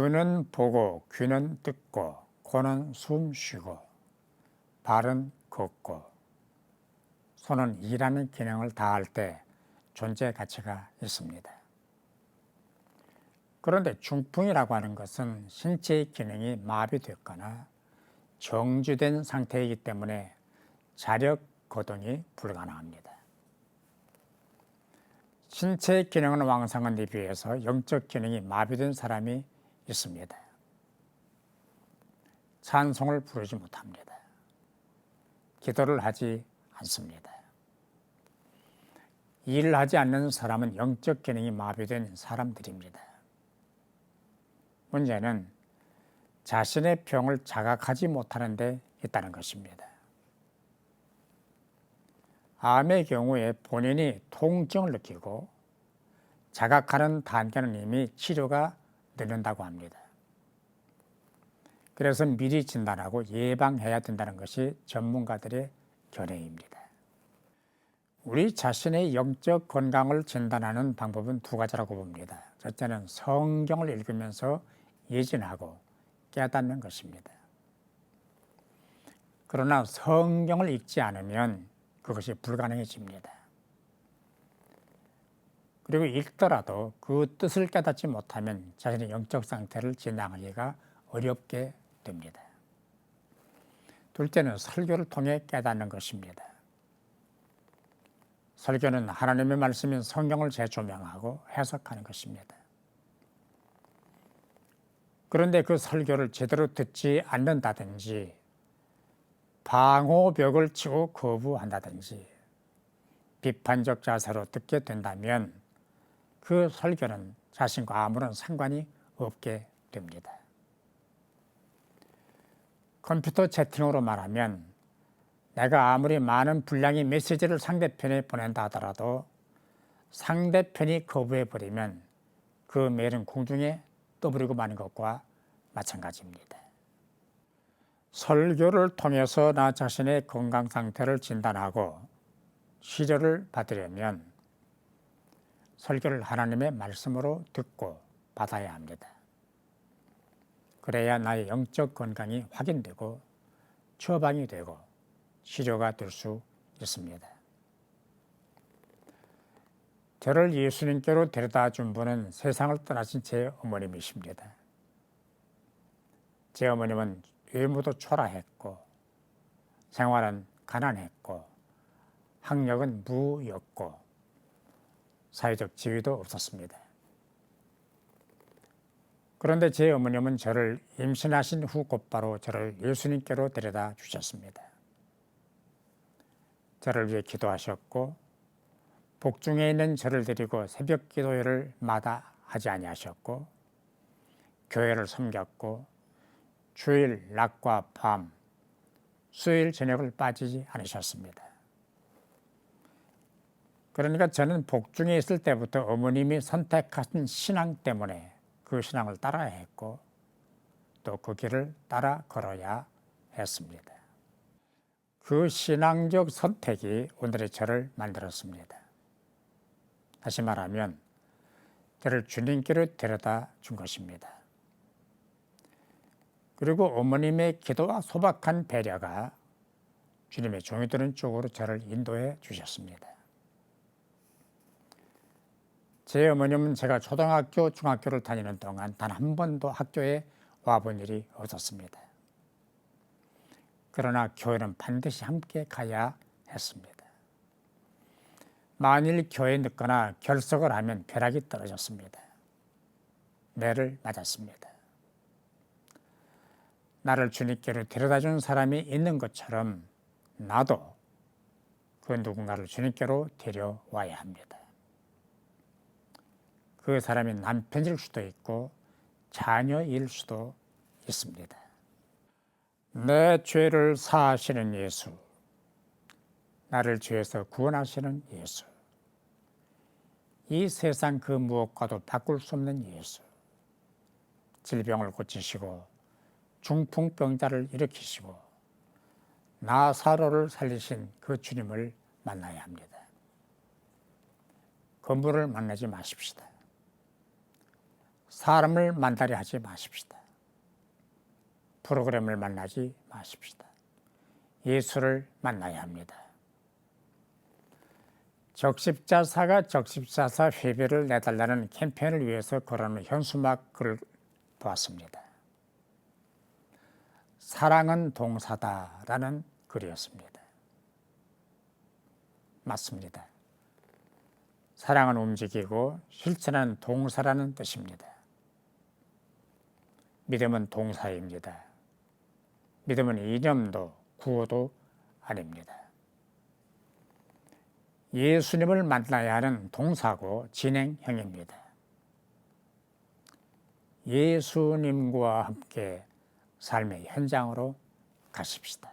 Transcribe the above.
눈은 보고 귀는 듣고 코는 숨 쉬고 발은 걷고 손은 일하는 기능을 다할 때 존재 가치가 있습니다. 그런데 중풍이라고 하는 것은 신체의 기능이 마비됐거나 정지된 상태이기 때문에 자력 거동이 불가능합니다. 신체의 기능은 왕성한 데 비해서 영적 기능이 마비된 사람이 있습니다. 찬송을 부르지 못합니다. 기도를 하지 않습니다. 일을 하지 않는 사람은 영적 기능이 마비된 사람들입니다. 문제는 자신의 병을 자각하지 못하는 데 있다는 것입니다. 암의 경우에 본인이 통증을 느끼고 자각하는 단계는 이미 치료가 늦는다고 합니다. 그래서 미리 진단하고 예방해야 된다는 것이 전문가들의 견해입니다. 우리 자신의 영적 건강을 진단하는 방법은 두 가지라고 봅니다. 첫째는 성경을 읽으면서 예진하고 깨닫는 것입니다. 그러나 성경을 읽지 않으면 그것이 불가능해집니다. 그리고 읽더라도 그 뜻을 깨닫지 못하면 자신의 영적 상태를 진단하기가 어렵게 됩니다. 둘째는 설교를 통해 깨닫는 것입니다. 설교는 하나님의 말씀인 성경을 재조명하고 해석하는 것입니다. 그런데 그 설교를 제대로 듣지 않는다든지 방호벽을 치고 거부한다든지 비판적 자세로 듣게 된다면 그 설교는 자신과 아무런 상관이 없게 됩니다. 컴퓨터 채팅으로 말하면 내가 아무리 많은 분량의 메시지를 상대편에 보낸다 하더라도 상대편이 거부해버리면 그 메일은 공중에 떠버리고 마는 것과 마찬가지입니다. 설교를 통해서 나 자신의 건강 상태를 진단하고 치료를 받으려면 설교를 하나님의 말씀으로 듣고 받아야 합니다. 그래야 나의 영적 건강이 확인되고 처방이 되고 치료가 될 수 있습니다. 저를 예수님께로 데려다 준 분은 세상을 떠나신 제 어머님이십니다. 제 어머님은 외모도 초라했고 생활은 가난했고 학력은 무였고 사회적 지위도 없었습니다. 그런데 제 어머님은 저를 임신하신 후 곧바로 저를 예수님께로 데려다 주셨습니다. 저를 위해 기도하셨고 복중에 있는 저를 데리고 새벽 기도회를 마다하지 아니하셨고 교회를 섬겼고 주일 낮과 밤, 수요일 저녁을 빠지지 않으셨습니다. 그러니까 저는 복중에 있을 때부터 어머님이 선택하신 신앙 때문에 그 신앙을 따라야 했고 또 그 길을 따라 걸어야 했습니다. 그 신앙적 선택이 오늘의 저를 만들었습니다. 다시 말하면 저를 주님께로 데려다 준 것입니다. 그리고 어머님의 기도와 소박한 배려가 주님의 종이 되는 쪽으로 저를 인도해 주셨습니다. 제 어머님은 제가 초등학교, 중학교를 다니는 동안 단 한 번도 학교에 와본 일이 없었습니다. 그러나 교회는 반드시 함께 가야 했습니다. 만일 교회에 늦거나 결석을 하면 벼락이 떨어졌습니다. 매를 맞았습니다. 나를 주님께로 데려다준 사람이 있는 것처럼 나도 그 누군가를 주님께로 데려와야 합니다. 그 사람이 남편일 수도 있고 자녀일 수도 있습니다. 내 죄를 사하시는 예수, 나를 죄에서 구원하시는 예수, 이 세상 그 무엇과도 바꿀 수 없는 예수, 질병을 고치시고 중풍병자를 일으키시고 나사로를 살리신 그 주님을 만나야 합니다. 그분을 만나지 마십시다. 사람을 만나려 하지 마십시다. 프로그램을 만나지 마십시다. 예수를 만나야 합니다. 적십자사가 적십자사 회비를 내달라는 캠페인을 위해서 걸어놓은 현수막 글을 보았습니다. 사랑은 동사다라는 글이었습니다. 맞습니다. 사랑은 움직이고 실천은 동사라는 뜻입니다. 믿음은 동사입니다. 믿음은 이념도 구호도 아닙니다. 예수님을 만나야 하는 동사고 진행형입니다. 예수님과 함께 삶의 현장으로 가십시다.